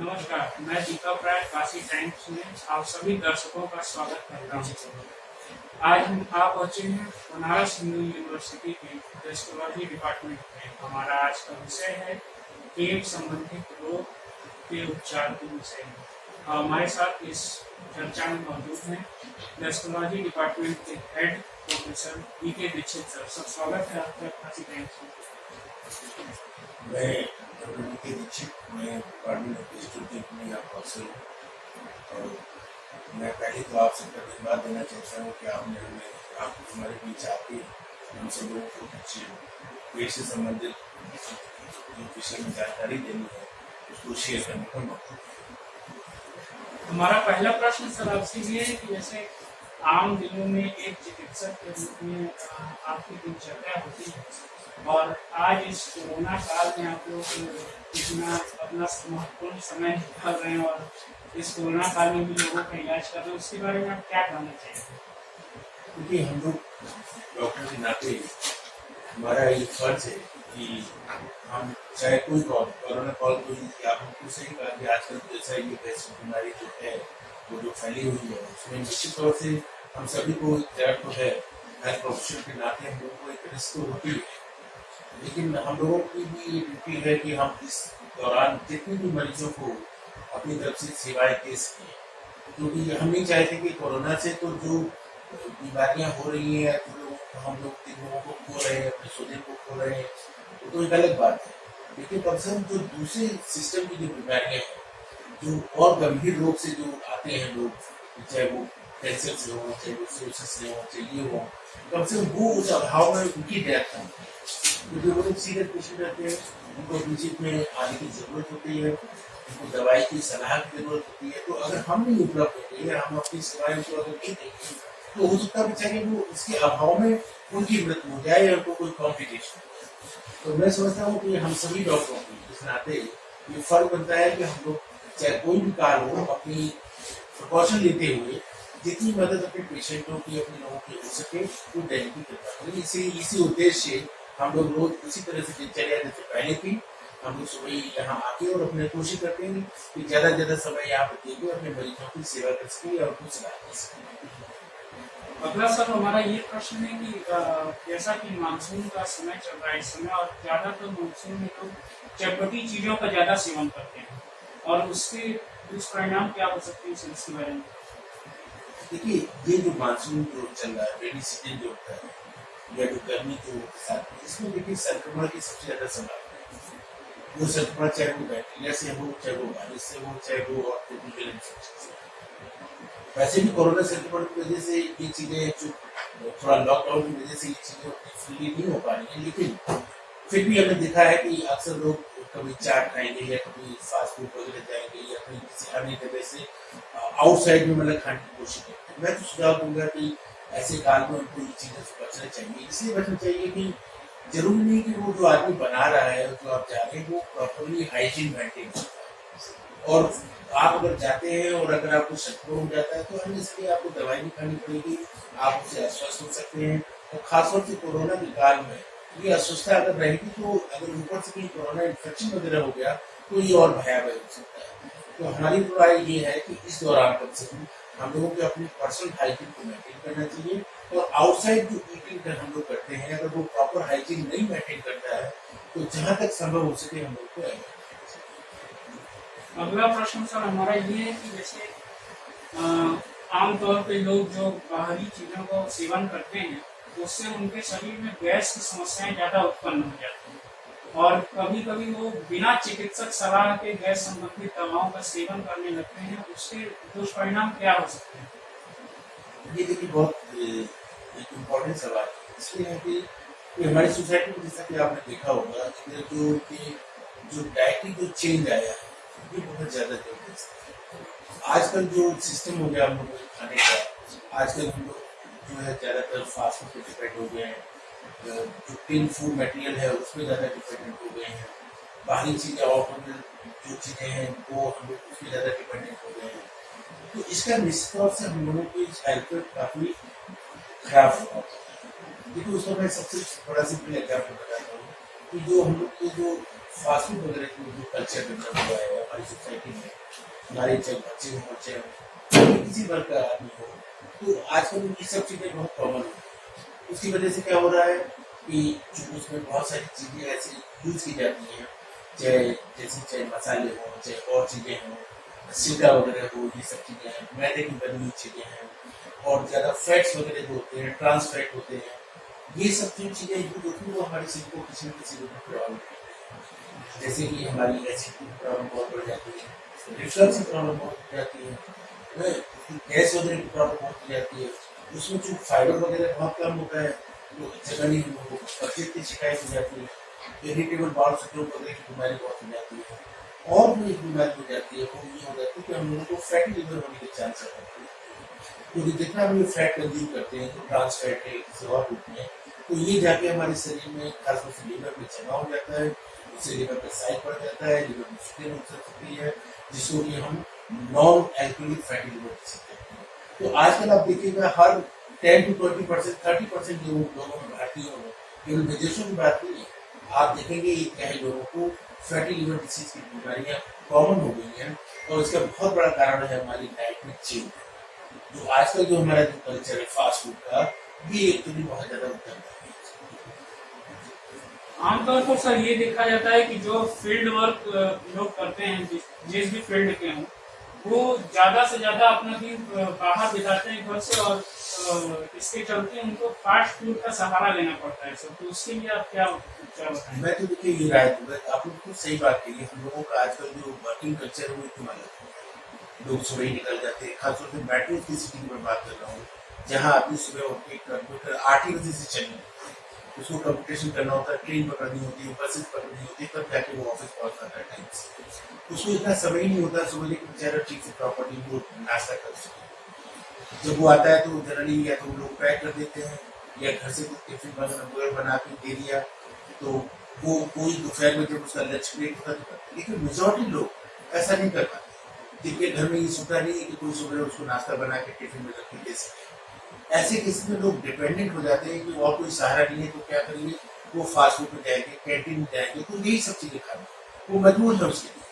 नमस्कार, मैं दीपक राय काशी टाइम्स में आप सभी दर्शकों का स्वागत करता हूँ। आज हम आ पहुँचे हैं बनारस हिंदू यूनिवर्सिटी के एस्ट्रोलॉजी डिपार्टमेंट में। हमारा आज का विषय है पेट संबंधित रोग के उपचार के विषय में। हमारे साथ इस चर्चा में मौजूद हैं एस्ट्रोलॉजी डिपार्टमेंट के head professor V K. Dikshit sir. सब स्वागत है आपका काशी टाइम्स में। मैं वी.के. दीक्षित, मैं डिपार्टमेंट ऑफ हिस्ट्री में प्रोफेसर हूँ और मैं पहले तो आपसे धन्यवाद देना चाहता हूँ कि आप हमारे बीच आके हम सब लोगों को कुछ पेट से संबंधित विषय में जानकारी देनी है, उसको शेयर करने का मौका दिया। हमारा पहला प्रश्न सर आपसे ये है कि जैसे आम दिनों में एक चिकित्सक के रूप में आपकी दिनचर्या होती है और आज इस कोरोना काल में आप लोग इतना अपना महत्वपूर्ण समय निकाल रहे हैं और इस कोरोना काल में भी लोगों का इलाज कर रहे हैं, उसके बारे में आप क्या कहना चाहेंगे? क्योंकि हम लोग डॉक्टर के नाते हमारा ये फर्ज है कि हम चाहे कोई कोरोना कॉल कोई आप हमको सही कहा कि आजकल जैसा ये वैसी बीमारी जो है वो जो फैली हुई है उसमें निश्चित तौर से हम सभी को डर तो है, एज प्रोफेशन के नाते हम लोगों को एक रिस्क तो होती है, लेकिन हम लोगों की भी ड्यूटी है कि हम इस दौरान जितने भी मरीजों को अपनी तरफ से सेवाएं दे सकें, क्योंकि हम नहीं चाहते कि कोरोना से तो जो बीमारियां हो रही हैं तो हम लोग जिन लोगों को खो रहे हैं, अपने स्वजन को खो रहे हैं, तो एक अलग बात है, लेकिन कम से कम जो दूसरे सिस्टम की जो बीमारियां हैं, जो और गंभीर रोग से जो आते हैं लोग, चाहे वो कैंसर से हो, चाहे वो सोसिस से हो, चाहे ये हो, कम से कम वो उस अभाव में उनकी डेथ हो, क्योंकि वो लोग सीरियस पेशेंट रहते हैं, उनको बीच में आने की जरूरत होती है, उनको दवाई की सलाह की जरूरत होती है, तो अगर हम नहीं उपलब्ध होते हैं, हम अपनी सेवाएं को अगर नहीं देंगे तो हो सकता है बेचारे वो इसके अभाव में उनकी मृत्यु हो जाए या उनको कोई कॉम्प्लिकेशन। तो मैं समझता हूँ कि हम सभी डॉक्टरों की इस नाते ये फर्ज बनता है कि हम लोग चाहे कोई भी काल हो अपनी प्रिकॉशन लेते हुए जितनी मदद अपने पेशेंटों की अपने लोगों की हो सके वो देने की कृपा करें। इसी उद्देश्य से हम लोग रोज इसी तरह से दिनचर्या जैसे पहले थी, हम लोग सुबह यहाँ आके और अपने कोशिश करते हैं कि ज्यादा से ज्यादा समय यहाँ पर देकर अपने मरीजों की सेवा कर सके और उनको सलाह दे सके। अगला सर हमारा ये प्रश्न है कि जैसा कि मानसून का समय चल रहा है इस समय और ज्यादातर मानसून में लोग चटपटी चीजों का ज्यादा सेवन करते हैं और उसके दुष्परिणाम क्या हो सकते हैं इसके बारे में? देखिए, ये जो मानसून जो चल रहा है, रेनी सीजन जो होता है या जो गर्मी जो साथ में, इसमें देखिए संक्रमण की सबसे ज्यादा संभावना है। वो संक्रमण चाहे वो बैक्टीरिया से हो, चाहे वो वायरस से हो, चाहे वो और इन्फेक्शन से। वैसे भी कोरोना संक्रमण की वजह से ये चीजें जो थोड़ा लॉकडाउन की वजह से ये चीजें फ्रीली नहीं हो पा रही है, लेकिन फिर भी हमने देखा है कि अक्सर लोग कभी चाट खाएंगे या कभी फास्ट फूड वगैरह जाएंगे या कहीं किसी अन्य जगह से आउटसाइड में मतलब खाने की कोशिश करते हैं। मैं तो सुझाव दूंगा कि ऐसे काल में उनको ये चीजों से बचना चाहिए। इसलिए बचना चाहिए कि जरूरी नहीं कि वो जो आदमी बना रहा है, जो आप जा रहे हैं, वो प्रॉपरली हाइजीन मेंटेन करता है। और आप अगर जाते हैं और अगर आपको संक्रमण हो जाता है तो इसलिए आपको दवाई भी खानी पड़ेगी, आप उससे अस्वस्थ हो सकते हैं। और खासतौर से कोरोना के काल में ये अस्वस्थता अगर रहेगी तो अगर ऊपर से कहीं कोरोना इन्फेक्शन वगैरह हो गया तो ये और भयावह हो सकता है। तो हमारी तो राय ये है कि इस दौरान कम से कम हम लोगों को अपनी पर्सनल हाइजीन को मेंटेन करना चाहिए और आउटसाइड जो ईटिंग हम लोग करते हैं अगर वो प्रॉपर हाइजीन नहीं मेंटेन करता है तो जहाँ तक संभव हो सके हम लोग को। अगला प्रश्न सर हमारा ये है कि जैसे आमतौर पे लोग जो बाहरी चीजों का सेवन करते हैं उससे उनके शरीर में गैस की समस्याएं ज्यादा उत्पन्न हो जाती हैं और कभी कभी वो बिना चिकित्सक सलाह के गैस संबंधित दवाओं का सेवन करने लगते हैं, उसके दुष्परिणाम क्या हो सकते हैं? ये देखिए बहुत एक इम्पोर्टेंट सवाल है, इसलिए है कि हमारी सोसाइटी में जैसा कि आपने देखा होगा जो डाइटरी जो चेंज आया है ये बहुत ज्यादा जबरदस्त है। आजकल जो सिस्टम हो गया हम लोग खाने का, आजकल हम लोग जो है ज्यादातर फास्ट फूड पे डिपेंड हो गए हैं, जो टिन फूड मटेरियल है उसमें ज्यादा डिपेंडेंट हो गए हैं, बाहरी चीजें और जो चीजें हैं वो हम लोग उसमें ज्यादा डिपेंडेंट हो गए हैं। तो इसका निश्चित तौर से हम लोगों की हेल्थ पर काफी खराब प्रभाव पड़ता है। देखिए उसका मैं सबसे बड़ा सिंपल एग्जाम्पल बताता हूँ कि जो हम लोग के जो फास्ट फूड वगैरह की जो कल्चर डेवलप हुआ है हमारी सोसाइटी में, हमारे चाहे बच्चे हों चाहे किसी वर्ग का आदमी हो, तो आजकल ये सब चीज़ें बहुत कॉमन हो गई। उसकी वजह से क्या हो रहा है कि जो उसमें बहुत सारी चीज़ें ऐसी यूज की जाती हैं, चाहे मसाले हों चाहे और चीज़ें हों, सिरका वगैरह हो, ये सब चीज़ें हैं, मैदे की बनी हुई चीज़ें हैं, और ज़्यादा फैट्स वगैरह जो होते हैं, ट्रांस फैट होते हैं, ये सब जो चीज़ें यूज होती हैं वो हमारे शरीर को किसी न किसी रूप में प्रभावित करती हैं। जैसे कि हमारी एसिडिटी की प्रॉब्लम बहुत बढ़ जाती है, रिफ्लक्स की प्रॉब्लम बहुत हो जाती है, गैस वगैरह की प्रॉब्लम बहुत हो जाती है, उसमें जो फाइबर वगैरह बहुत कम होता है, तो जगह नहीं हो, पथरी की शिकायत हो जाती है, इरिटेबल बाउल सिंड्रोम वगैरह की बीमारी बहुत हो जाती है, और भी एक बीमारी हो जाती है, वो ये हो जाती है कि हम लोगों को फैटी लिवर होने के चांसेस होते हैं, क्योंकि जितना हम ये फैट कंज्यूम करते हैं, तो ट्रांस फैट है किसी और रूप में, तो ये जाके हमारे शरीर में खासतौर से लीवर में जमा हो जाता है, उससे लीवर पे साइड पड़ जाता है, लीवर में शुगर हो सकती है, जिसको कि हम नॉन एल्कोहलिक फैटी लिवर कह सकते हैं। तो आजकल आप देखिएगा हर 10 to 20%, 30% लोगों में, भारतीयों में, केवल विदेशों की बात नहीं है, आप देखेंगे क्या है, लोगों को फैटी लिवर डिसीज की बीमारियां कॉमन हो गई हैं, और इसका बहुत बड़ा कारण है हमारी डाइट में चेंज। जो आजकल जो हमारा जो कल्चर है फास्ट फूड का, ये एक तो भी बहुत ज्यादा उत्तरदायी है। आमतौर पर सर ये देखा जाता है कि जो फील्ड वर्क लोग करते हैं, जिस भी फील्ड के हों, वो ज्यादा से ज्यादा अपना दिन बाहर बिताते हैं घर से, और इसके चलते उनको फास्ट फूड का सहारा लेना पड़ता है सर। तो उसके लिए आप क्या बताएं? मैं तो देखिए ये राय दूंगा, आप लोग तो सही बात कही, हम लोगों का आजकल जो वर्किंग कल्चर है वो इतना अलग है, लोग सुबह ही निकल जाते हैं, खासतौर से मेट्रो की सिटी की मैं बात कर रहा हूँ, जहाँ आदमी सुबह उठ के कंप्यूटर 8 ही बजे से चलने, उसको कंप्यूटेशन करना होता है, ट्रेन पकड़नी होती है, बसेस पकड़नी होती है, तब जाके वो ऑफिस पहुंच पाता है टाइम से। उसको इतना समय ही नहीं होता सुबह के बेचारा ठीक से प्रॉपर्ली वो नाश्ता कर सके। जब वो आता है तो जनरली या तो लोग पैक कर देते हैं, या घर से कुछ टिफिन वगैरह बना के दे दिया, तो वो कोई दोपहर में जब उसका लंच ब्रेक होता है, लेकिन मेजॉरिटी लोग ऐसा नहीं कर पाते, जिनके घर में ये सुविधा नहीं है कि कोई सुबह उसको नाश्ता बना के टिफिन में रख के दे सके। ऐसे केस में लोग डिपेंडेंट हो जाते हैं कि और कोई सहारा नहीं है, तो क्या करेंगे, वो फास्ट फूड में जाएंगे, कैंटीन में जाएंगे, तो यही सब चीजें खाएंगे, वो मजबूर है उसके लिए।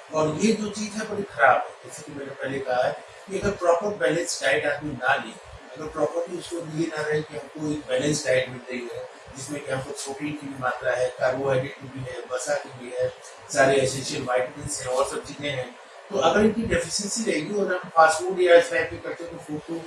और ये जो चीज है बड़ी खराब है, जैसे कि मैंने पहले कहा है कि अगर प्रॉपर बैलेंस डाइट आदमी ना ले, अगर प्रॉपरली उसको ये ना रहे कि हमको एक बैलेंस डाइट मिल रही है, जिसमें कि हमको प्रोटीन की भी मात्रा है, कार्बोहाइड्रेट की भी है, वसा की भी है, सारे एसेंशियल वाइटामिन है और सब चीजें हैं, तो अगर इनकी डेफिशिएंसी रहेगी और हम फास्ट फूड या इस टाइप के कल्चर को फूड को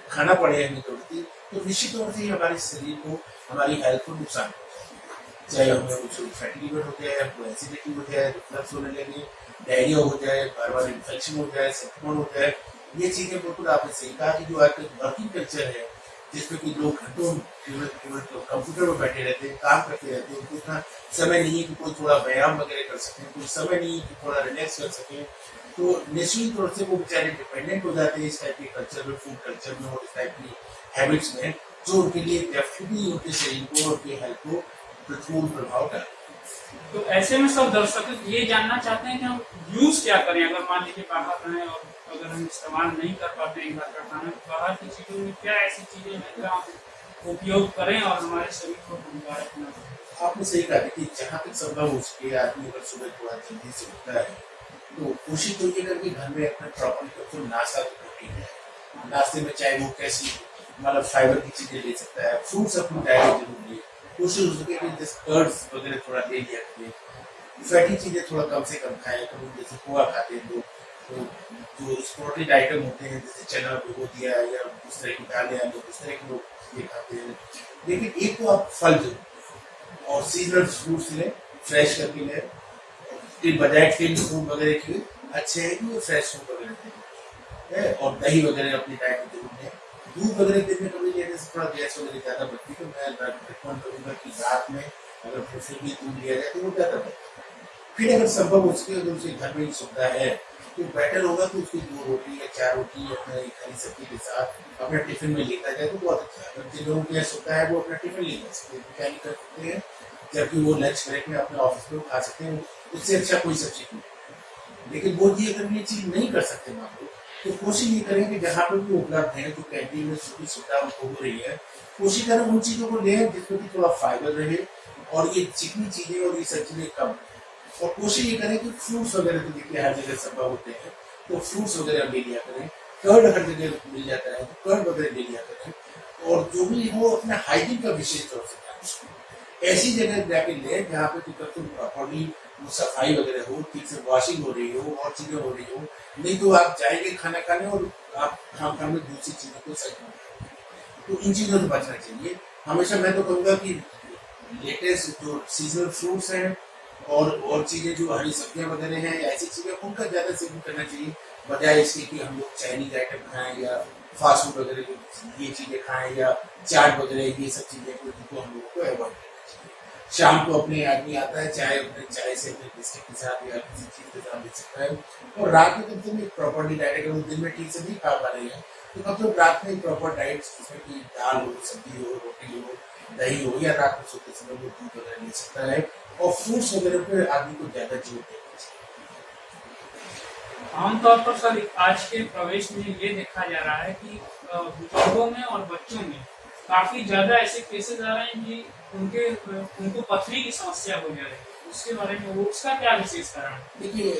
खाना पड़ेगा हमें तो निश्चित तौर से हमारे शरीर को, हमारी हेल्थ को नुकसान होगा। चाहे हमें कुछ फैटी लिवर हो जाए, हमको एसिडिटी हो जाए, रिफ्लक्स होने लगे, डायरिया हो जाए, बार बार इन्फेक्शन हो जाए, संक्रमण हो जाए, ये चीजें बिल्कुल आपने सही कहा कि जो आजकल वर्किंग कल्चर है, जिसमें कि लोग घंटों केवल कंप्यूटर में बैठे रहते हैं, काम करते रहते हैं, उनको इतना समय नहीं है कि कोई थोड़ा व्यायाम वगैरह कर सकें, कोई समय नहीं है कि थोड़ा रिलैक्स कर सकें, तो निश्चित तौर से वो बेचारे डिपेंडेंट हो जाते हैं इस टाइप के कल्चर में, फूड कल्चर में और इस टाइप की हैबिट्स में, जो उनके लिए डेफिनेटली उनके शरीर को और उनके हेल्थ को प्रतिकूल प्रभाव डालते हैं। तो ऐसे में सब दर्शक ये जानना चाहते हैं कि हम यूज क्या करें, अगर मान लीजिए बाहर रहें और अगर हम इस्तेमाल नहीं कर पाते हैं घर का खाना, तो बाहर की चीजों में क्या ऐसी चीजें हैं जो हम उपयोग करें और हमारे शरीर को गुणकारक बना सकें? आपने सही कहा कि जहाँ तक संभव हो सके आदमी अगर सुबह थोड़ा जल्दी से उठता है, तो कोशिश तो ये करके घर में अपने प्रॉपर तो नाश्ता तो प्रोटीन है, नाश्ते में चाहे वो कैसी मतलब फाइबर की चीजें ले सकता है, फ्रूट्स अपनी डाइट जरूर ले, कोशिश हो सके कि जैसे कर्ड्स वगैरह थोड़ा ले लिया करें, फैटी चीजें थोड़ा कम से कम खाएं, कभी जैसे पोहा खाते हैं लोग, तो जो प्रोटीन आइटम होते हैं जैसे चना भिगो दिया या उस तरह की दालें आलू उस तरह के लोग ये खाते हैं। लेकिन एक तो आप फल जरूर और सीजनल फ्रूट्स लें, फ्रेश करके लें, बजाय टिन फूड वगैरह के अच्छे हैं कि वो फ्रेश फूड वगैरह दें, और दही वगैरह अपनी डाइट में जरूर लें। दूध वगैरह दिन में कभी लेने से थोड़ा गैस वगैरह ज़्यादा बढ़ती है, तो मैं रिकमेंड करूँगा कि रात में अगर फिर भी दूध लिया जाए तो वो ज़्यादा बेहतर है। फिर अगर संभव हो सके, अगर उसे घर में ही सुविधा है, तो बेटर होगा कि उसकी 2 रोटी या 4 रोटी अपने हरी सब्जी के साथ अपने टिफिन में लेता जाए तो बहुत अच्छा है। जिन लोगों की सुविधा है वो अपना टिफिन ले जा सकते हैं, कैरी कर सकते हैं, जबकि वो लंच ब्रेक में अपने ऑफिस में खा सकते हैं, उससे अच्छा कोई सब्जी नहीं। लेकिन वो जी अगर ये चीज़ नहीं कर सकते मान लो, तो कोशिश ये करें कि जहाँ पर भी उपलब्ध है, जो कैंटीन में सुविधा उनको हो रही है, कोशिश करें उन चीज़ों को लें जिसमें कि थोड़ा फाइबर रहे और ये चिकनी चीजें और ये सब चीजें कम करें। और कोशिश ये करें कि फ्रूट्स वगैरह तो देखिए हर जगह संभव होते हैं, तो फ्रूट्स वगैरह ले लिया करें। कर्ड हर जगह मिल जाता है, तो कर्ड वगैरह ले लिया करें। और जो भी हो अपना हाइजीन का विशेष तौर से ध्यान रखें। ऐसी जगह जाके लें जहाँ पे कि प्रॉपरली सफाई वगैरह हो, ठीक से वॉशिंग हो रही हो और चीजें हो रही हो। नहीं तो आप जाएंगे खाना खाने और आप खाना में दूसरी चीजों को सही, तो इन चीजों से बचना चाहिए। हमेशा मैं तो कहूँगा कि लेटेस्ट जो सीजनल फ्रूट्स हैं और चीजें जो हरी सब्जियां वगैरह हैं, ऐसी चीजें उनका ज्यादा सेवन करना चाहिए, बजाय इसके कि हम लोग चाइनीज आइटम खाएं या फास्ट फूड वगैरह ये चीजें खाएं या चाट वगैरह ये सब चीजें जिनको हम लोगों को अवॉइड करना चाहिए। शाम को अपने आदमी आता है चाय अपने चाय से अपने बिस्किट के साथ या किसी चीज के साथ ले सकता है। और रात में कम से कम प्रॉपर डाइट, अगर वो दिन में ठीक से नहीं खा पा रहे हैं तो कम से कम रात में प्रॉपर डाइट जिसमें कि दाल हो, सब्जी हो, रोटी हो, दही हो, या रात में सोते समय वो दूध वगैरह ले सकता है। और फ्रूट्स वगैरह पे आदमी को ज्यादा जोर देना चाहिए। आमतौर पर सर आज के प्रवेश में ये देखा जा रहा है कि बुजुर्गों में और बच्चों में काफी ज्यादा ऐसे केसेस आ रहे हैं कि उनको पथरी की समस्या हो जा रही है। उसके बारे में वो उसका क्या विशेष कारण है? देखिए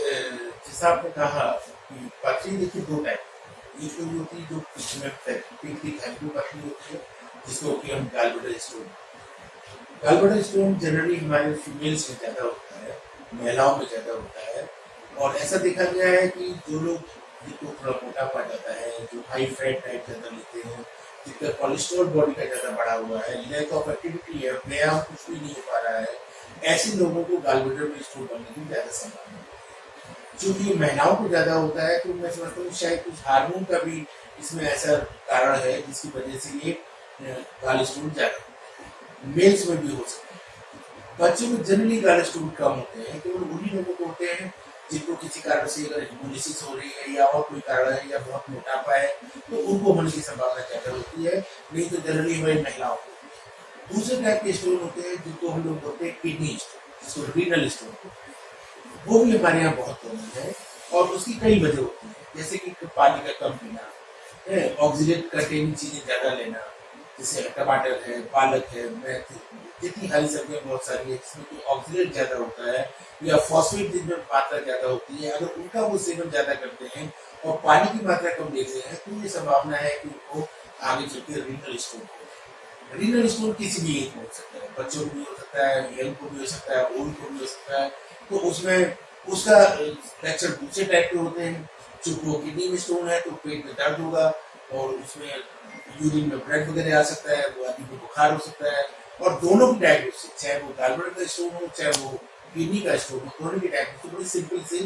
जैसा आपने कहा कि पथरी देखिए दो टाइप, एक तो होती है जो इसमें पेट की थैली पथरी होती है जिसको कि हम gallbladder stone. Gallbladder stone generally हमारे फीमेल्स में ज्यादा होता है, महिलाओं में ज्यादा होता है। और ऐसा देखा गया है कि जो लोग जिनको थोड़ा मोटा पड़ जाता है, जो हाई फैट डाइट ज्यादा लेते हैं, जिनका कोलेस्ट्रॉल बॉडी का ज्यादा बढ़ा हुआ है, लैक ऑफ एक्टिविटी है, व्यायाम कुछ भी नहीं हो पा रहा है, ऐसे लोगों को गॉलब्लैडर में स्टोन बनने की ज्यादा संभावना है। चूंकि महिलाओं को ज्यादा होता है तो मैं समझता हूँ शायद कुछ हार्मोन का भी इसमें ऐसा कारण है जिसकी वजह से ये गॉल स्टोन ज्यादा मेल्स में भी हो सकता है। बच्चों में जनरली गॉल स्टोन कम होते हैं, केवल उन्हीं लोगों को होते हैं जिनको किसी कारण से अगर हिमोलिसिस हो रही है या और कोई कारण है या बहुत मोटापा है तो उनको होने की संभावना ज्यादा होती है, नहीं तो जनरली हमारी महिलाओं को। दूसरे टाइप के स्टोन होते हैं जिनको हम लोग बोलते हैं किडनी स्टोन, जिसको रीनल स्टोन, वो भी हमारे यहाँ बहुत कॉमन है। और उसकी कई वजह होती है, जैसे कि पानी का कम पीना, ऑक्सीडेंट कंटेनिंग चीजें ज्यादा लेना, जैसे टमाटर है, पालक है, मेथी, जितनी हरी सब्जियां बहुत सारी है जिसमें कि ऑक्सीडेंट ज्यादा होता है या फॉस्फेट जिनमें मात्रा ज्यादा होती है, अगर उनका वो सेवन ज्यादा करते हैं और पानी की मात्रा कम लेते हैं तो ये संभावना है कि उनको आगे चलकर रीनल स्टोन हो। रीनल स्टोन किसी भी एज में हो सकता है, बच्चों को भी हो सकता है, यंग को भी हो सकता है, ओल्ड को भी हो सकता है। तो उसमें उसका लक्षण दूसरे टाइप के होते हैं। चूंकि किडनी में स्टोन है तो पेट में दर्द होगा और उसमें यूरिन में ब्लड वगैरह आ सकता है, वो आदमी को बुखार हो सकता है। और दोनों की डायग्नोसिस, चाहे वो गॉलब्लैडर का स्टोन हो चाहे वो किडनी का स्टोन हो, दोनों की डायग्नोसिस बड़ी सिंपल से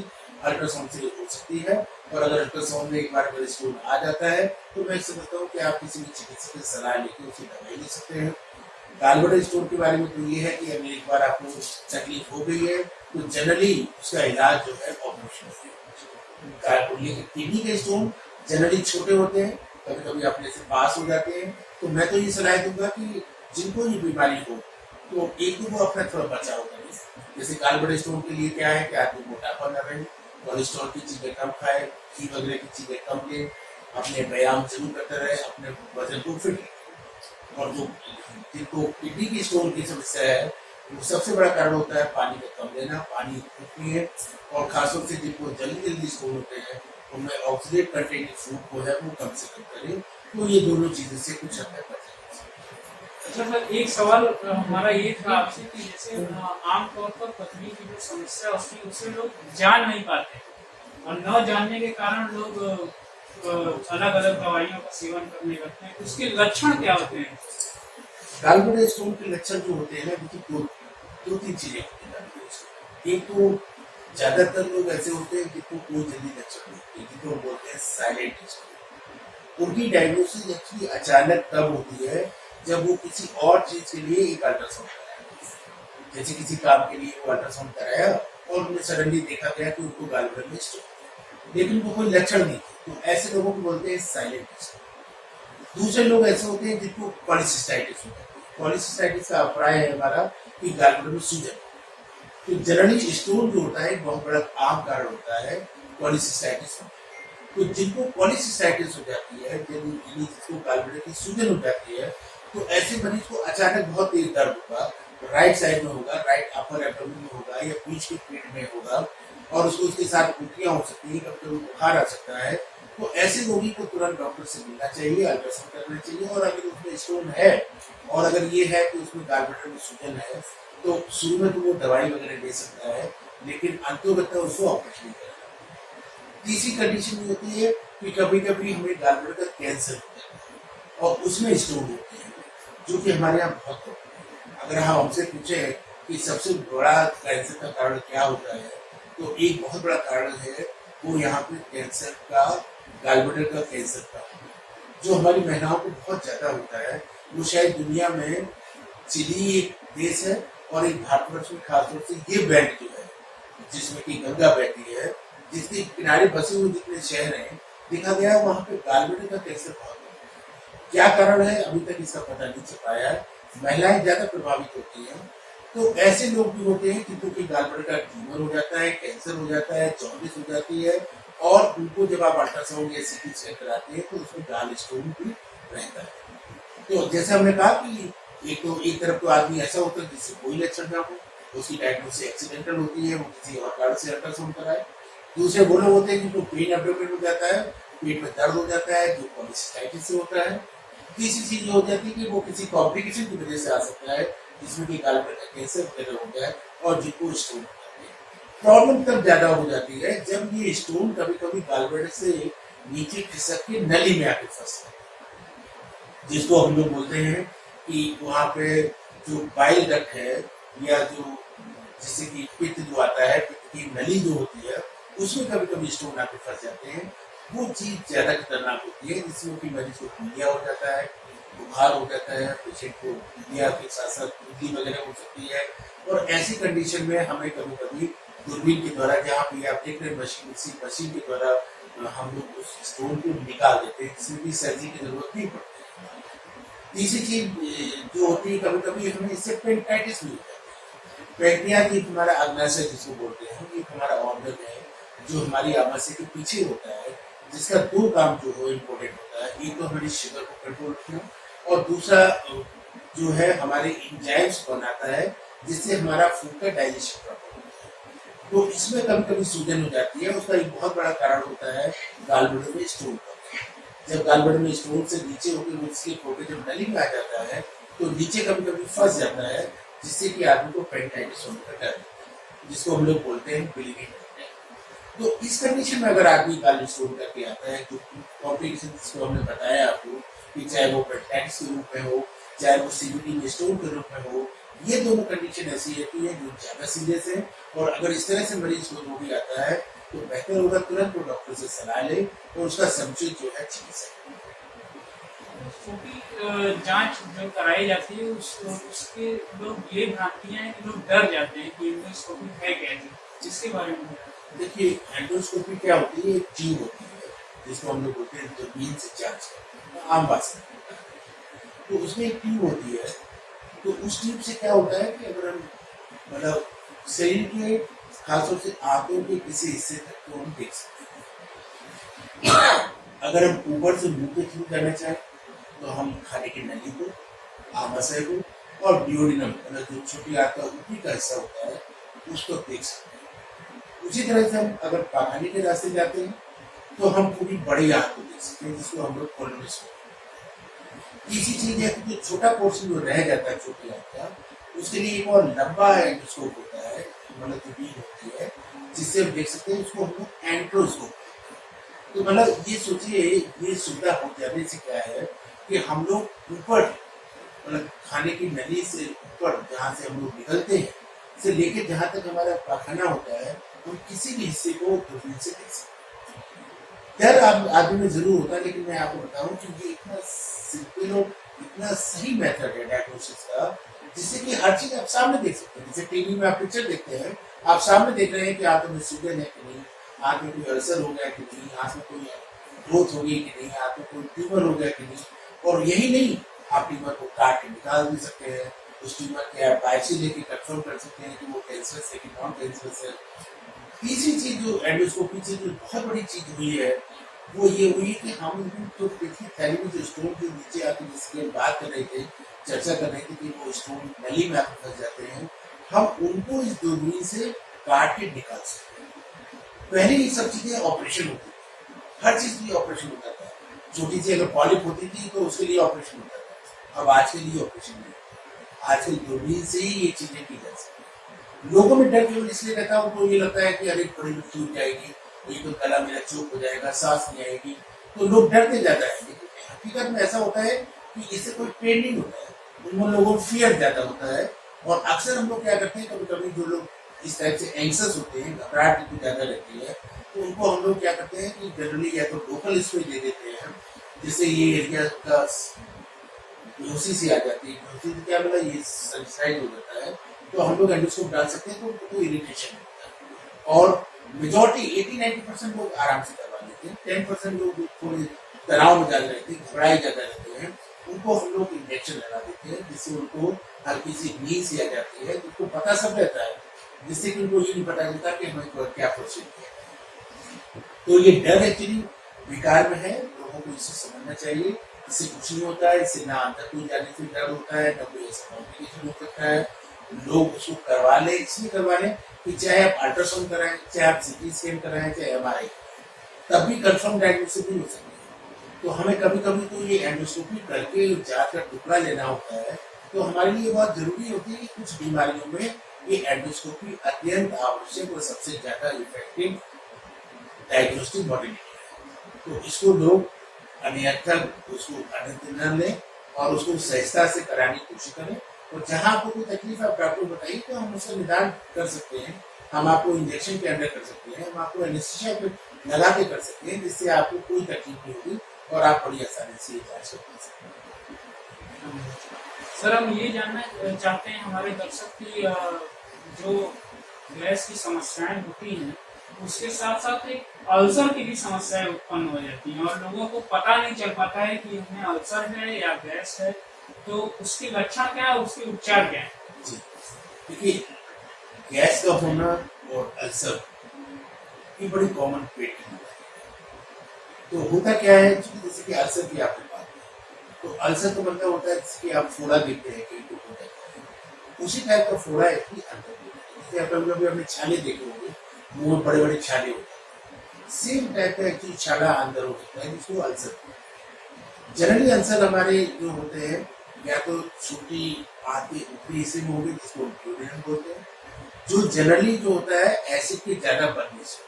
अल्ट्रासाउंड से हो सकती है। और अगर अल्ट्रासाउंड में एक बार अगर स्टोन आ जाता है तो मैं समझता हूँ कि आप किसी भी चिकित्सक की सलाह लेकर उसकी दवाई ले सकते हैं। गॉलब्लैडर स्टोन के बारे में तो ये है कि अगर एक बार आपको तकलीफ हो गई है तो जनरली उसका इलाज जो है ऑपरेशन है। लेकिन किडनी के स्टोन जनरली छोटे होते हैं, कभी कभी अपने से पास हो जाते हैं। तो मैं तो ये सलाह दूंगा कि जिनको ये बीमारी हो तो एक तो वो अपना थोड़ा बचाव करें। जैसे गॉलब्लैडर स्टोन के लिए क्या है कि आदमी मोटापा न रहे, कोलेस्ट्रॉल की चीजें कम खाए, घी वगैरह की चीजें कम ले, अपने व्यायाम जरूर करते रहे, अपने वजन को फिट रखें। और जो जिनको किडनी की स्टोन की समस्या है वो सबसे बड़ा कारण होता है पानी का कम लेना, पानी पिए। और खासतौर से जिनको जल्दी जल्दी स्टोन होते हैं उनमें ऑक्सीडेंट कंटेनिंग फूड को है वो कम से कम करें। तो ये दोनों चीजें से कुछ हद तक अच्छा सर, एक सवाल हमारा ये था आपसे कि जैसे आमतौर पर पथरी की जो समस्या होती है उसे लोग जान नहीं पाते और न जानने के कारण लोग अलग अलग दवाइयों का सेवन करने लगते हैं। उसके लक्षण क्या होते हैं? गॉलब्लैडर स्टोन के लक्षण जो होते हैं ना, देखिए दो तीन चीजें होती हैं। एक तो ज्यादातर लोग ऐसे होते हैं जिनको कोई जल्दी लक्षण नहीं होते, जिनको बोलते हैं साइलेंट स्टोन। उनकी डायग्नोसिस एक्चुअली अचानक तब होती है जब वो किसी और चीज के लिए एक अल्ट्रासाउंड कराया, जैसे किसी काम के लिए वो अल्ट्रासाउंड कराया और उन्हें सडनली देखा गया कि उनको गॉलब्लैडर में स्टोन, लेकिन वो कोई लक्षण नहीं थे। तो ऐसे लोगों को बोलते हैं साइलेंट स्टोन। दूसरे लोग ऐसे होते हैं जिनको पॉलीसिस्टाइटिस होता है। पॉलीसिस्टाइटिस का अभिप्राय है हमारा कि गॉलब्लैडर में सूजन। तो जनरली स्टोन जो होता है बहुत बड़ा आम कारण होता है पॉलीसिस्टाइटिस। तो जिनको पॉलीसिस्टाइटिस हो जाती है, जिसको गॉलब्लैडर की सूजन हो जाती है, तो ऐसे मरीज को अचानक बहुत तेज दर्द होगा राइट साइड में होगा, राइट अपर एब्डोमेन में होगा या बीच के पेट में होगा और उसको उसके साथ उल्टियां हो सकती है, कभी कभी बुखार आ सकता है, तो ऐसे रोगी को तुरंत डॉक्टर से मिलना चाहिए, अल्ट्रासाउंड करना चाहिए। और अगर उसमें स्टोन है और अगर ये है कि उसमें गॉलब्लैडर में सूजन है, तो शुरू में तो वो दवाई वगैरह ले सकता है, लेकिन अंतोगत्वा उसको ऑपरेशन करना। तीसरी कंडीशन ये होती है कि कभी कभी हमें गॉलब्लैडर का कैंसर होता है और उसमें स्टोन होते हैं, जो कि हमारे यहाँ बहुत कम है। अगर हम हमसे पूछे कि सबसे बड़ा कैंसर का कारण क्या होता है, तो एक बहुत बड़ा कारण है वो यहाँ पे कैंसर का, गॉलब्लैडर का कैंसर का, जो हमारी महिलाओं को बहुत ज्यादा होता है। वो शायद दुनिया में चिली एक देश है और एक भारतवर्ष में खासतौर से ये बेल्ट जो है जिसमें कि गंगा बहती है, जिसके किनारे बसे हुए जितने शहर हैं, देखा गया है वहां पे गॉलब्लैडर का कैंसर बहुत है। क्या कारण है अभी तक इसका पता नहीं चल पाया है। महिलाएं ज्यादा प्रभावित होती हैं, तो ऐसे लोग भी होते हैं जिनको कि गॉलब्लैडर का ट्यूमर हो जाता है, कैंसर हो जाता है, जॉन्डिस हो जाती है, और उनको जब आप अल्ट्रासाउंड या सीटी स्कैन कराते हैं तो उसमें गॉल स्टोन भी रहता है। तो जैसे हमने कहा कि एक तरफ तो आदमी ऐसा होता है जिससे कोई लक्षण ना हो, उसकी डायग्नोसिस एक्सीडेंटल होती है, वो किसी और कारण से अल्ट्रासाउंड कराए। दूसरे वो लोग होते हैं जिनको पेन एब्डोमेन हो जाता है, पेट में दर्द हो जाता है, जो पॉलीसिस्टाइटिस से होता है। तीसरी चीज ये हो जाती है कि वो किसी कॉम्प्लिकेशन की वजह से आ सकता है, जिसमें कि गॉलब्लैडर का कैंसर वगैरह हो गया है और जिनको स्टोन हो जाती है। प्रॉब्लम तब ज्यादा हो जाती है जब ये स्टोन कभी कभी गॉलब्लैडर से नीचे खिसक के नली में आके फंसता है, जिसको हम लोग बोलते हैं कि वहाँ पे जो बाइल डक्ट है या जो जिससे कि पित्त जो आता है, पित्त की नली जो होती है, उसमें कभी कभी स्टोन आके फंस जाते हैं। वो चीज ज्यादा खतरनाक होती है, जिसमें कि मरीज को पीलिया हो जाता है, बुखार हो जाता है, पेशेंट को पीलिया के साथ साथ उल्टी वगैरह हो सकती है। और ऐसी कंडीशन में हमें कभी कभी दूरबीन के द्वारा, जहाँ पे आप देख रहे हैं मशीन, इसी मशीन के द्वारा हम लोग उस स्टोन को निकाल देते हैं, जिसमें कि सर्जरी की जरूरत नहीं पड़ती। तीसरी चीज जो होती है, कभी कभी हमें इससे पेनक्टाइटिस भी होता है। पेनक्रियाज एक हमारा अग्नाशय जिसको बोलते हैं, ये हमारा ऑर्गन है जो हमारी आमाशय के पीछे होता है, जिसका दो काम जो है इम्पोर्टेंट होता है। एक तो हमारी शुगर को कंट्रोल रखना और दूसरा जो है हमारे एंजाइम्स बनाता है, जिससे हमारा फूड का डाइजेशन प्रॉपर होता है। तो इसमें कभी कभी सूजन हो जाती है, उसका एक बहुत बड़ा कारण होता है गॉलब्लैडर में स्टोन का। जब गॉलब्लैडर में स्टोन से नीचे होकर उसके फोटे जब नली में आ जाता है, तो नीचे कभी कभी फंस जाता है, जिससे कि आदमी को पेनिटाइटिस होने का डर रहता है, जिसको हम लोग बोलते हैं बिलीविंग। तो इस कंडीशन में अगर आदमी गॉल स्टोन करके आता है, जो कॉम्प्लिकेशन जिसको हमने बताया आपको, कि चाहे वो पेनिटाइटिस के रूप में हो, चाहे वो सीवीडी में स्टोन के रूप में हो, ये दोनों कंडीशन ऐसी रहती है जो ज्यादा सीरियस है। और अगर इस तरह से मरीज को रोगी आता है, तो बेहतर होगा तुरंत वो डॉक्टर से सलाह ले और उसका समुचित जो है चिकित्सा। क्योंकि जांच जो कराई जाती है उसके लोग ये भ्रांतियां हैं कि लोग डर जाते हैं कि एंडोस्कोपी है क्या, जिसके बारे में देखिए, एंडोस्कोपी क्या होती है, एक ट्यूब होती है जिसको हम लोग बोलते हैं दूरबीन से जांच करना, आम भाषा में। तो उसमें एक ट्यूब होती है, तो उस ट्यूब से क्या होता है कि अगर हम मतलब शरीर के खासतौर से आंतों के किसी हिस्से तक तो हम देख सकते हैं। अगर हम ऊपर से मुंह के थ्रू करना चाहें तो हम खाने की नली को, आमाशय को और डिओडिनम मतलब जो छोटी आंत का ऊपरी का हिस्सा होता है उसको देख सकते हैं। उसी तरह से हम अगर पाखाने के रास्ते जाते हैं तो हम पूरी बड़ी आंत को देख सकते हैं, जिसको हम लोग कोलोनोस्कोपी। तीसरी चीज है कि जो छोटा पोर्शन जो रह जाता है छोटी आंत का, उसके लिए एक और लंबा एंडोस्कोप होता है, मतलब दूरबीन होती है, जिससे हम देख सकते हैं, उसको हम लोग एंट्रोस्कोप। तो मतलब ये सोचिए, ये सुविधा हो जाने से क्या है कि हम लोग ऊपर मतलब खाने की नली से ऊपर जहाँ से हम लोग निकलते हैं से लेके जहाँ तक हमारा पाखाना होता है, हम किसी भी हिस्से को दूरबीन से देख सकते हैं। डर आदमी में जरूर होता है, लेकिन मैं आपको बताऊं कि ये इतना सिंपल और इतना सही मेथड है डायग्नोसिस का, जिससे कि हर चीज आप सामने देख सकते हैं। जैसे टीवी में आप पिक्चर देखते हैं, आप सामने देख रहे हैं कि आंतों में सूजन है कि नहीं, आंत में कोई अल्सर हो गया कि नहीं, आंत में कोई ग्रोथ हो गई कि नहीं, आंत में कोई ट्यूमर हो गया कि नहीं। और यही नहीं, आप ट्यूमर को काट के निकाल भी सकते हैं, उस ट्यूमर के आप बायोप्सी लेके कंफर्म कर सकते हैं कि वो कैंसरस है कि नॉन कैंसरस है। तीसरी चीज जो एंडोस्कोपी से जो बहुत बड़ी चीज हुई है वो ये हुई कि हम तो देखिए थैली में जो स्टोन के नीचे आके जिसकी हम बात कर रहे थे, चर्चा कर रहे थे कि वो स्टोन नली में आकर फंस जाते हैं, हम उनको इस दूरबीन से काट के निकाल सकते हैं। पहले ये सब चीजें ऑपरेशन होती थी, हर चीज के लिए ऑपरेशन होता था। छोटी सी अगर पॉलिप होती थी तो उसके लिए ऑपरेशन होता था, अब आज के लिए ऑपरेशन नहीं होता। आजकल दूरबीन से ही ये चीजें की जा सकती है। लोगों में डर केवल इसलिए रहता है, उनको ये लगता है कि अरे बड़ी टूट जाएगी, ये तो गला मेरा चोक हो जाएगा, सांस नहीं आएगी, तो लोग डरते ज्यादा है। लेकिन हकीकत में ऐसा होता है कि इससे कोई पेन नहीं होता है, उन लोगों को फियर ज्यादा होता है। और अक्सर हम लोग क्या करते हैं, कभी कभी जो लोग इस टाइप से एंक्सस होते हैं, घबराहट इतनी ज्यादा रहती है, तो उनको हम लोग क्या करते हैं कि जनरली या तो लोकल स्प्रे दे देते हैं, जिससे ये एरिया का बेहोशी सी आ जाती है। बेहोशी से क्या मतलब ये सब्सिडाइज हो जाता है, तो हम लोग एंडोस्कोप डाल सकते हैं, तो उनको इरिटेशन होता है। और मेजोरिटी 80-90% लोग आराम से करवा लेते हैं। 10% लोग थोड़े तनाव में ज्यादा रहते हैं, घबराए ज्यादा रहते हैं, उनको हम लोग इंजेक्शन लगा देते हैं, जिससे उनको हल्की सी नींद सी आ जाती है, जिसको पता सब रहता है, जिससे कि उनको ये नहीं पता चलता कि हमें क्या प्रोसीड किया। तो ये डर एक्चुअली बेकार में है, लोगों को इसे समझना चाहिए। इससे कुछ नहीं होता है, इससे ना अंदर कोई जाने से डर होता है, ना कोई ऐसा कॉम्प्लिकेशन हो सकता है। लोग उसको करवा लें, इसलिए करवा लें कि चाहे आप अल्ट्रासाउंड कराएं, चाहे आप सीटी स्कैन कराएं, चाहे एमआरआई, तब भी कंफर्म डायग्नोसिस नहीं हो सकती है। तो हमें कभी कभी तो ये एंडोस्कोपी करके जांच का टुकड़ा लेना होता है, तो हमारे लिए बहुत जरूरी होती है कि कुछ बीमारियों में ये एंडोस्कोपी अत्यंत आवश्यक और सबसे ज्यादा इफेक्टिव डायग्नोस्टिक मॉडलिटी है। तो इसको लोग अनियंत्रित उसको अनियंत्रित न लें और उसको सहजता से कराने की कोशिश करें। और जहां आपको कोई तकलीफ है आप डॉक्टर को बताइए, तो हम उसका निदान कर सकते हैं। हम आपको इंजेक्शन के अंदर कर सकते हैं, हम आपको एनेस्थीसिया पे लगा के कर सकते हैं, जिससे आपको कोई तकलीफ नहीं होगी और आप बड़ी आसानी से इलाज कर सकते हैं। सर हम ये जानना चाहते हैं हमारे दर्शक की जो गैस की समस्याएं होती हैं, उसके साथ साथ एक अल्सर की भी समस्याएं उत्पन्न हो जाती हैं और लोगों को पता नहीं चल पाता है कि उन्हें अल्सर है या गैस है, तो उसके लक्षण क्या है, उसके उपचार क्या है? जी देखिए, गैस का होना और अल्सर ये बड़ी कॉमन पेट की बीमारी है। तो होता क्या है, जैसे कि अल्सर की आपने बात की, तो अल्सर तो मतलब होता है जैसे कि आप फोड़ा देखते हैं कि हो जाता है, उसी टाइप का फोड़ा है कि अंदर होता है। जैसे आप कभी अपने छाले देखे होंगे, मुंह में बड़े बड़े छाले होते हैं, सेम टाइप का एक्चुअली छाला अंदर हो सकता है, जिसको अल्सर कहते हैं। जनरली अल्सर हमारे जो होते हैं या तो छोटी आंत के ऊपरी हिस्से में होंगे, जिसको ड्यूडेनम बोलते हैं, जो जनरली जो होता है एसिड के ज्यादा बनने से,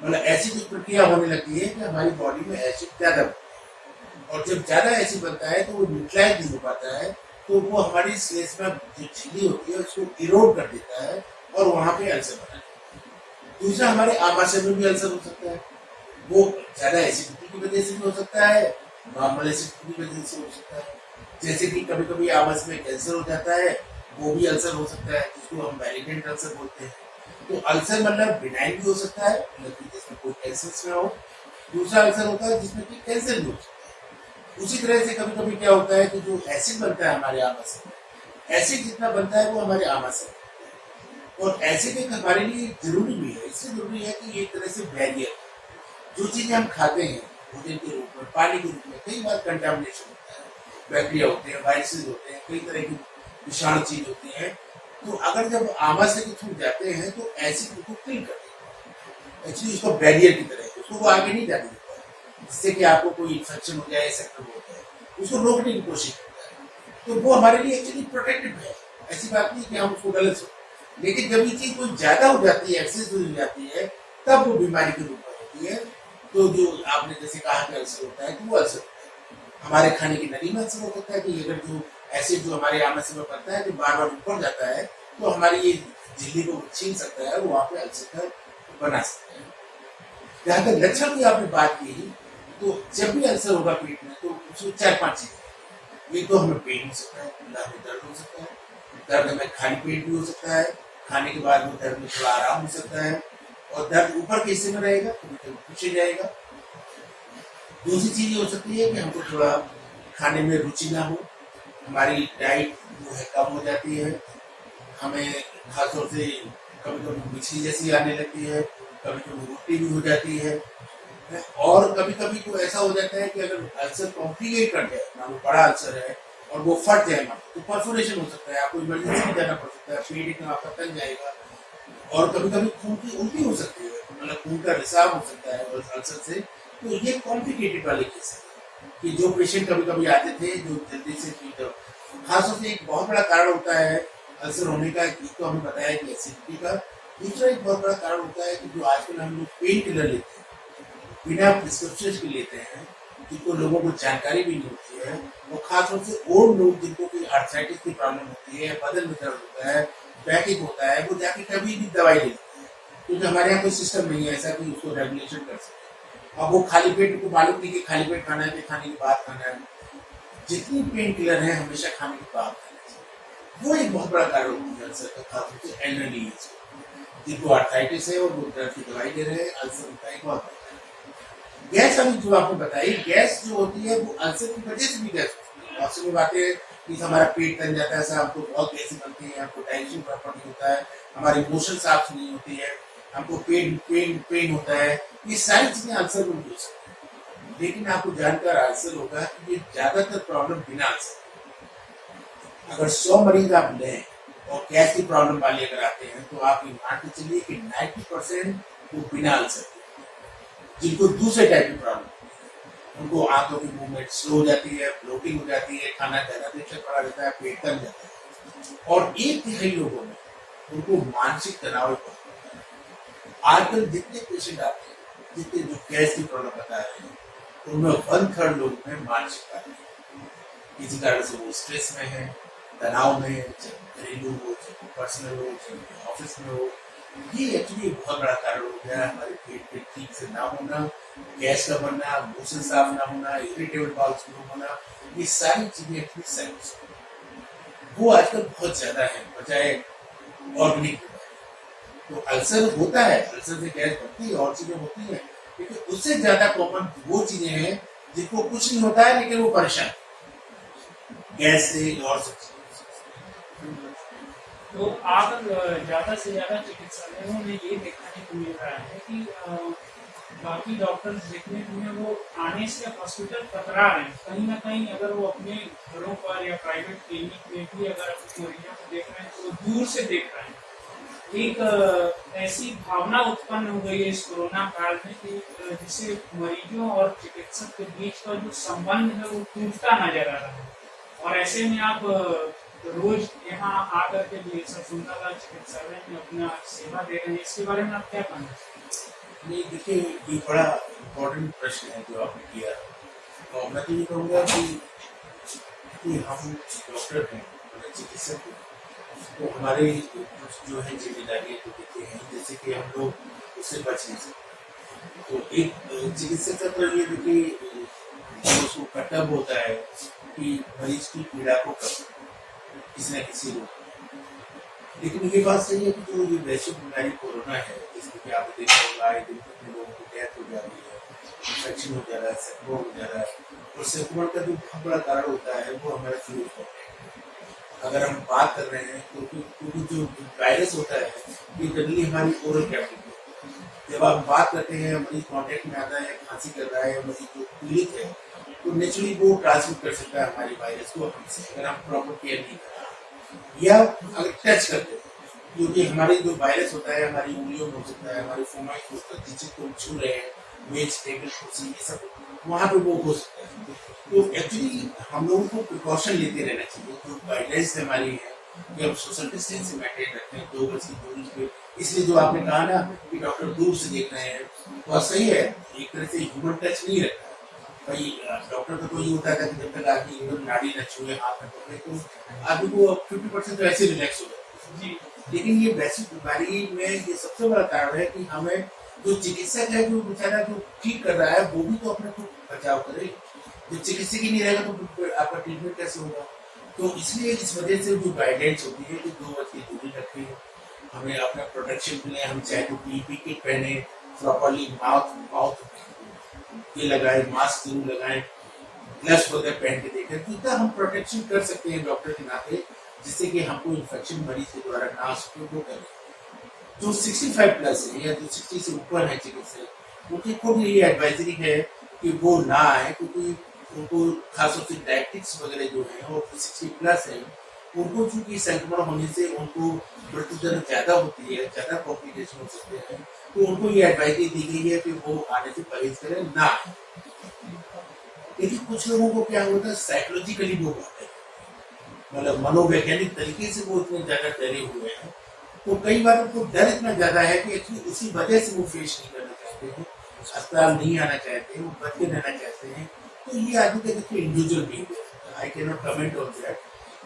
मतलब एसिड की प्रक्रिया होने लगती है कि हमारी बॉडी में एसिड ज्यादा बनता है, और जब ज्यादा एसिड बनता है तो वो न्यूट्रलाइज नहीं हो पाता है, तो वो हमारी स्लेस में जो झिल्ली होती है उसको इरोड कर देता है और वहां पे अल्सर बना देता है। दूसरा, हमारे आमाशय में भी अल्सर हो सकता है, वो ज्यादा एसिडिटी की वजह से भी हो सकता है, नॉर्मल एसिडिटी की वजह से हो सकता है। जैसे कि कभी कभी आवाज में कैंसर हो जाता है, वो भी अल्सर हो सकता है, जिसको हम मैलिग्नेंट अल्सर बोलते हैं। तो अल्सर मतलब बिनाइन भी हो सकता है, मतलब जिसमें कोई कैंसर ना हो। दूसरा अल्सर होता है जिसमें कि कैंसर भी हो सकता है। उसी तरह से कभी कभी क्या होता है कि जो एसिड बनता है हमारे आमाशय में, एसिड जितना बनता है वो हमारे आमाशय में, और एसिड एक हमारे लिए जरूरी भी है। इसलिए जरूरी है कि एक तरह से बैरियर, जो चीजें हम खाते हैं भोजन के रूप में, पानी के रूप में, कई बार कंटामिनेशन होता है, बैक्टीरिया होते हैं, वायरसेस होते हैं, कई तरह की विषाणु चीज होती हैं। तो अगर जब आमाशय के थ्रू जाते हैं तो एसिड उसको किल कर देता है, एक्चुअली उसको बैरियर की तरह है, उसको वो आगे नहीं जाने देता है, जिससे कि आपको कोई इन्फेक्शन हो जाए, सेक्टर हो जाए, उसको रोकने की कोशिश करता है। तो वो हमारे लिए एक्चुअली प्रोटेक्टिव है, ऐसी बात नहीं कि हम उसको गलत सोचें। लेकिन जब ये चीज कोई ज्यादा हो जाती है, एक्सेस हो जाती है, तब वो बीमारी के रूप में होती है। तो जो आपने जैसे कहा कि अल्सर होता है, तो वो अल्सर होता है। हमारे खाने की नली में अल्सर हो सकता है कि अगर जो एसिड जो हमारे आमाशय में बनता है, जो बार बार ऊपर जाता है, तो हमारी ये झिल्ली को छीन सकता है, वहाँ पे अल्सर का बना सकता है। जहाँ तक लक्षण की आपने बात की, तो जब भी अल्सर होगा पेट में, तो उसमें 4-5 चीजें, एक तो हमें पेन हो सकता है, गला में दर्द हो सकता है, दर्द में खाली पेट भी हो सकता है, खाने के बाद वो दर्द में थोड़ा आराम हो सकता है, और दर्द ऊपर के हिस्से में रहेगा, कभी पीछे जाएगा। दूसरी चीज ये हो सकती है कि हमको थोड़ा खाने में रुचि ना हो, हमारी डाइट जो है कम हो जाती है, हमें खासतौर से कभी कभी मिर्ची जैसी आने लगती है, कभी कभी उल्टी भी हो जाती है, और कभी कभी तो ऐसा हो जाता है कि अगर अल्सर कॉम्प्लिकेट कर जाए ना, वो बड़ा अल्सर है और वो फट जाए ना, तो परफोरेशन हो सकता है, आपको इमरजेंसी में जाना पड़ सकता है, पेट इतना आपका तंग जाएगा। और कभी कभी खून की उल्टी हो सकती है, मतलब खून का रिसाव हो सकता है और अल्सर से। तो ये कॉम्प्लिकेटेड वाले केस है कि जो पेशेंट कभी कभी आते थे जो जल्दी से ठीक हो। खासतौर से एक बहुत बड़ा कारण होता है अल्सर होने का, एक तो हमें बताया कि एसिडिटी का, दूसरा एक बहुत बड़ा कारण होता है कि जो आजकल हम लोग पेन किलर लेते हैं, बिना प्रिस्क्रिप्शन के लेते हैं, जिनको लोगों को जानकारी भी नहीं होती है, और खासतौर से ओल्ड लोग जिनको कोई आर्थराइटिस की प्रॉब्लम होती है, बदन में दर्द होता है, बैकिंग होता है, वो जाके कभी भी दवाई ले लेते हैं, क्योंकि हमारे यहाँ कोई सिस्टम नहीं है ऐसा कि उसको रेगुलेशन कर सके। अब वो खाली पेट, उनको मालूम नहीं कि खाली पेट खाना है कि खाने के बाद खाना है। जितनी पेन किलर है हमेशा खाने के बाद खाना चाहिए। वो एक बहुत बड़ा कारण होती है अल्सर का, खासतौर से एल्डरली एज जिनको आर्थराइटिस है और वो दर्द की दवाई ले रहे हैं, अल्सर होता है बहुत बड़ा। गैस अभी जो आपको बताई, गैस जो होती है वो अल्सर की वजह से भी गैस होती है। बहुत सी बातें कि हमारा पेट तन जाता है, हमको बहुत गैसें बनती है, हमको डाइजेशन प्रॉपर नहीं होता है, हमारी इमोशन साफ नहीं होती है, हमको पेन पेन पेन होता है, ये सारी चीजें अल्सर में हो सकती है। लेकिन आपको जानकर अल्सर होगा कि ये ज्यादातर प्रॉब्लम बिना अल्सर। अगर 100 मरीज आप लें और गैस की प्रॉब्लम वाले अगर आते हैं तो आप ये मान के चलिए कि 90% वो बिना अल्सर के, जिनको दूसरे टाइप की प्रॉब्लम, उनको आंतों की मूवमेंट स्लो हो जाती है, ब्लोटिंग हो जाती है, खाना ज्यादा देर तक पड़ा रहता है, पेट तंग जाता है। और 1/3 लोगों में उनको मानसिक तनाव होता है। आजकल जितने पेशेंट आते हैं, जितने जो गैस की प्रॉब्लम बता रहे हैं, उनमें 1/3 लोग में मानसिक कारण है। किसी कारण से वो स्ट्रेस में है, तनाव में है, चाहे घरेलू हो, चाहे पर्सनल हो, चाहे ऑफिस में हो। ये एक्चुअली बहुत बड़ा कारण हो गया है हमारे पेट पे ठीक से ना होना, गैस का बनना, मोशन साफ ना होना, इरिटेबल बाउल शुरू होना, ये सारी चीजें एक्चुअली साइंस वो आजकल बहुत ज्यादा है बजाय ऑर्गेनिक। तो अल्सर होता है, अल्सर से गैस बनती है और चीजें होती है, लेकिन उससे ज्यादा कॉमन वो चीजें हैं जिनको कुछ नहीं होता है लेकिन वो परेशान गैस से और सब चीजें। तो आप ज़्यादा से ज़्यादा चिकित्सालयों में ये देखने को मिल रहा है कि बाकी डॉक्टर्स देखने को मिले वो आने से हॉस्पिटल कतरा रहे हैं। कहीं ना कहीं अगर वो अपने घरों पर या प्राइवेट क्लिनिक में भी अगर अपने मरीजों को देख रहे हैं तो वो दूर से देख रहे हैं। एक ऐसी भावना उत्पन्न हो गई है इस कोरोना काल में कि जिससे मरीजों और चिकित्सक के बीच का जो संबंध है वो टूटता नजर आ रहा है। और ऐसे में आप रोज यहाँ आकर के भी सुंदरलाल चिकित्सालय में अपना सेवा दे रहे हैं, इसके बारे में आप क्या कहना चाहते नहीं, देखिए ये बड़ा इम्पोर्टेंट प्रश्न है जो आपने किया। और मैं तो ये कहूँगा कि हम डॉक्टर हैं, चिकित्सक हैं, तो हमारे कुछ जो है जिम्मेदारियाँ तो देते हैं, जैसे कि हम लोग उससे बच नहीं सकते। तो एक चिकित्सक का तो ये देखिए जो उसको कर्तव्य होता है कि मरीज की पीड़ा को कम किसी न किसी रूप। लेकिन ये बात सही है कि जो ये वैश्विक बीमारी कोरोना है, जिसमें कि आपने देखा होगा आए दिन कितने लोगों की डेथ हो जा रही है, इन्फेक्शन हो जा रहा है, संक्रमण हो जा रहा है, और संक्रमण का जो बहुत बड़ा कारण होता है वो हमारा फ्लू है। अगर हम बात कर रहे हैं तो क्योंकि जो वायरस होता है ये जनरली हमारी ओरल कैविटी में, जब आप बात करते हैं मरीज कॉन्टेक्ट में आता है, खांसी कर रहा है, मरीज जो पीड़ित है, तो नेचुरली वो ट्रांसमिट कर सकता है हमारे वायरस को हमसे, अगर हम प्रॉपर केयर नहीं कर रहे या अगर टच करते हैं, क्योंकि हमारे जो वायरस होता है हमारी उंगलियों में हो सकता है, हमारे फोमाइट हो सकता है, जिस चीज को हम छू रहे हैं, मेज टेबल कुर्सी ये सब वहाँ पे वो हो सकता है। तो एक्चुअली हम लोगों को प्रिकॉशन लेते रहना चाहिए। जो गाइडलाइंस हमारी है कि हम सोशल डिस्टेंस मेंटेन रखते हैं, 2 गज की दूरी पे। इसलिए जो आपने कहा ना कि डॉक्टर दूर से देख रहे हैं, बहुत सही है, एक तरह से ह्यूमन टच नहीं रहता भाई। डॉक्टर का तो ये होता था कि जब तक आदमी एकदम नाड़ी न छुए, हाथ न पकड़े, तो आदमी को 50% तो ऐसे रिलैक्स हो जाता है। लेकिन ये वैश्विक बीमारी में ये सबसे बड़ा कारण है कि हमें जो चिकित्सक है, जो बेचारा जो ठीक कर रहा है, वो भी तो अपने को बचाव करे। जो चिकित्सक ही नहीं रहेगा तो आपका ट्रीटमेंट कैसे होगा? तो इसलिए इस वजह से जो गाइडेंस होती है कि 2 गज की दूरी रखें, हमें अपना प्रोटेक्शन मिले, हम चाहे तो पीपी किट पहने, प्रॉपरली माउथ ये लगाए, मास्क जरूर लगाएं, ग्लव्स वगैरह पहन के देखें, तो इतना हम प्रोटेक्शन कर सकते हैं डॉक्टर के नाते, जिससे कि हमको इन्फेक्शन मरीज के द्वारा ना सके वो करें। जो 65 प्लस है या जो 60 से ऊपर है चिकित्सक, उनकी खुद ये एडवाइजरी है कि वो ना आए, क्योंकि उनको खासतौर से डायबिटिक्स वगैरह जो है और 60+ है, उनको चूंकि संक्रमण होने से उनको मृत्यु दर ज्यादा होती है, ज्यादा कॉम्प्लिकेशन हो सकते हैं, तो उनको ये एडवाइजरी दी गई है कि वो आने से परहेज करें, ना आए। लेकिन कुछ लोगों को क्या होता है, साइकोलॉजिकली वो बात है, मतलब मनोवैज्ञानिक तरीके से वो इतने ज्यादा डरे हुए हैं, तो कई बार उनको डर इतना ज्यादा है कि एक्चुअली उसी वजह से वो फेस नहीं करना चाहते हैं, अस्पताल नहीं आना चाहते हैं, वो बच के रहना चाहते हैं। तो ये आदमी का देखिए individual behaviour, I can not comment on that,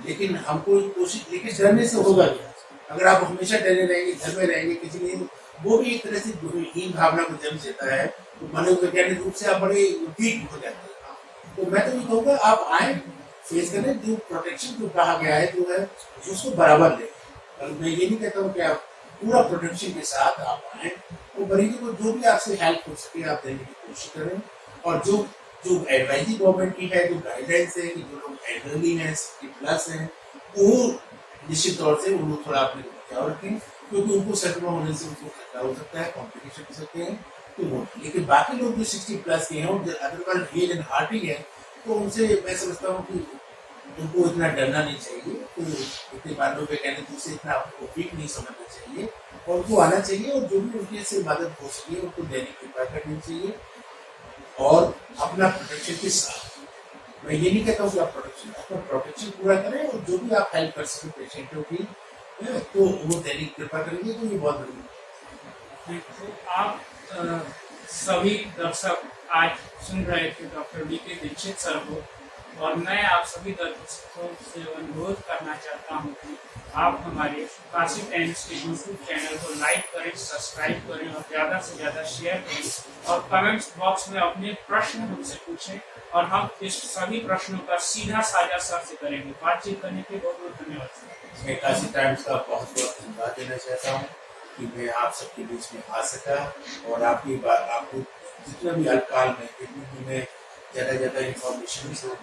लेकिन हमको कोशिश, लेकिन डरने से होगा क्या? अगर आप हमेशा डरे रहेंगे, घर में रहेंगे, किसी ने, वो भी एक तरह से हीन भावना को जन्म देता है, तो मनोवैज्ञानिक रूप से आप बड़े वीक हो जाते हैं। तो मैं तो ये कहूँगा आप आए, फेस करें, जो प्रोटेक्शन जो कहा गया है जो है उसको बराबर लें। और मैं ये नहीं कहता हूँ कि आप पूरा प्रोटेक्शन के साथ आप आए, तो मरीजों को जो भी आपसे हेल्प हो सके आप देने की कोशिश करें। और जो जो एडवाइजरी गवर्नमेंट की है, जो गाइडलाइंस है कि जो लोग एल्डरली हैं, 60+ हैं, वो निश्चित तौर से उनको थोड़ा अपने ख्याल रखें, क्योंकि उनको संक्रमण होने से उनको खतरा हो सकता है, कॉम्प्लिकेशन हो सकते हैं। तो वो, लेकिन बाकी लोग जो 60+ के हैं और अदरवाइज हेल एंड हार्टी है, तो उनसे मैं समझता हूँ कि उनको इतना डरना नहीं चाहिए, तो इतने मनोवैज्ञानिक रूप से इतना आपको वीक नहीं समझना चाहिए, और उनको आना चाहिए, और जो भी उनके से मदद हो सके उनको देने की कृपा करनी चाहिए। और अपना प्रोटेक्शन के साथ, मैं ये नहीं कहता हूँ कि आप अपना प्रोटेक्शन पूरा करें, और जो भी आप हेल्प कर सकें पेशेंटों की, तो वो देने की कृपा करेंगे, तो ये बहुत बड़ी। तो आप सभी दर्शक आज सुन रहे थे डॉक्टर डी.के. दीक्षित सर को, और मैं आप सभी दर्शकों से अनुरोध करना चाहता हूँ कि आप हमारे काशी टाइम्स के यूट्यूब चैनल को लाइक करें, सब्सक्राइब करें, और ज़्यादा से ज़्यादा शेयर करें, और कमेंट्स बॉक्स में अपने प्रश्न हमसे पूछें, और हम इस सभी प्रश्नों का सीधा साझा सर से करेंगे। बातचीत करने के बहुत बहुत धन्यवाद सर। मैं काशी टाइम्स का बहुत बहुत धन्यवाद देना चाहता हूँ कि मैं आप सबके बीच में आ सका, और आपकी बात, आपको जितना भी अल्पकाल में, जितनी भी मैं ज़्यादा इंफॉर्मेशन जो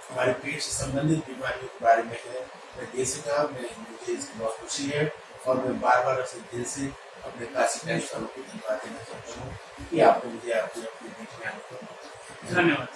हमारे पेट से संबंधित बीमारियों के बारे में है, मैं दे सका। मुझे इसकी बहुत खुशी है, और मैं बार बार अपने दिल से अपने काशी टाइम्स वालों को धन्यवाद देना चाहता हूँ कि आपने मुझे अपने बीच में आने का मौका दिया। धन्यवाद।